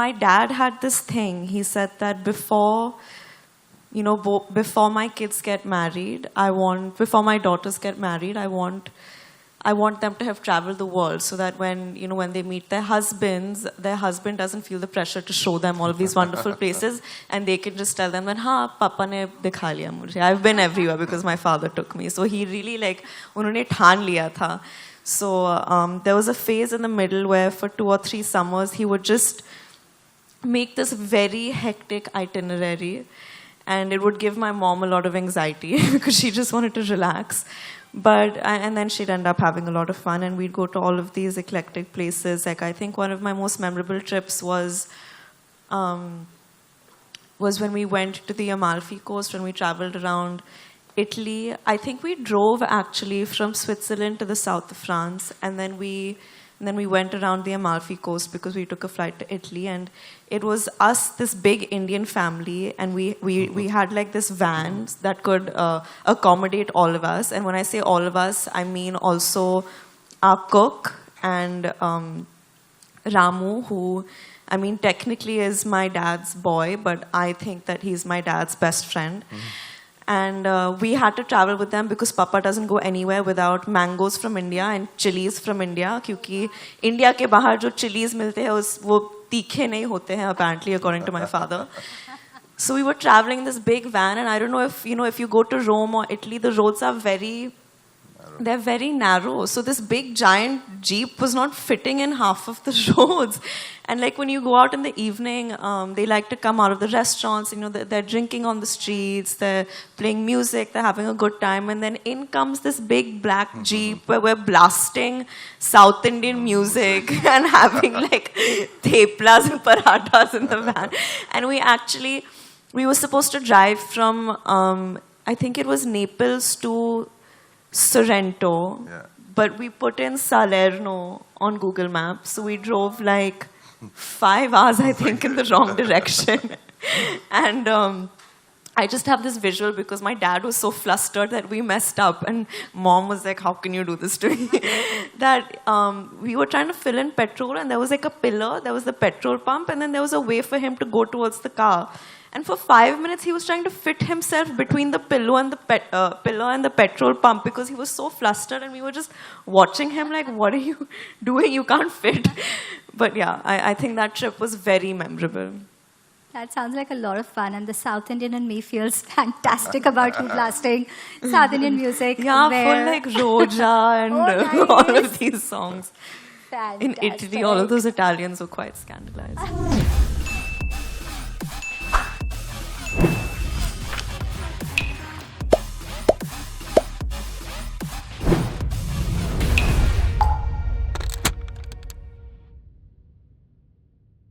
my dad had this thing. He said that before my kids get married, before my daughters get married, I want them to have traveled the world, so that when they meet their husband doesn't feel the pressure to show them all of these wonderful places, and they can just tell them that, "Ha, Papa ne dikha liya mujhe. I've been everywhere because my father took me." So he really unhone ठान लिया था. So there was a phase in the middle where for 2 or 3 summers he would just make this very hectic itinerary, and it would give my mom a lot of anxiety because she just wanted to relax. And then she'd end up having a lot of fun, and we'd go to all of these eclectic places. Like, I think one of my most memorable trips was when we went to the Amalfi Coast, when we traveled around Italy. I think we drove actually from Switzerland to the south of France, and then we went around the Amalfi Coast because we took a flight to Italy, and it was us, this big Indian family, and we had like this van that could accommodate all of us. And when I say all of us, I mean also our cook and Ramu, who, I mean, technically is my dad's boy, but I think that he's my dad's best friend. And we had to travel with them because Papa doesn't go anywhere without mangoes from India and chilies from India. Because India के बाहर जो chilies मिलते हैं वो तीखे नहीं होते हैं, apparently, according to my father. So we were traveling in this big van, and I don't know if if you go to Rome or Italy, the roads are they're very narrow. So this big giant Jeep was not fitting in half of the roads. And like when you go out in the evening, they like to come out of the restaurants, they're drinking on the streets, they're playing music, they're having a good time. And then in comes this big black Jeep where we're blasting South Indian music and having like theplas and parathas in the van. And we were supposed to drive from, I think it was Naples to Sorrento, but we put in Salerno on Google Maps, so we drove like 5 hours, I think, in the wrong direction. And I just have this visual because my dad was so flustered that we messed up, and mom was like, "How can you do this to me?" That we were trying to fill in petrol, and there was like a pillar, there was the petrol pump, and then there was a way for him to go towards the car. And for 5 minutes, he was trying to fit himself between the pillar and the petrol pump because he was so flustered, and we were just watching him like, "What are you doing? You can't fit." But yeah, I think that trip was very memorable. That sounds like a lot of fun, and the South Indian in me feels fantastic about you blasting South Indian music. Yeah, full like Roja and nice. All of these songs. Fantastic. In Italy, all of those Italians were quite scandalized.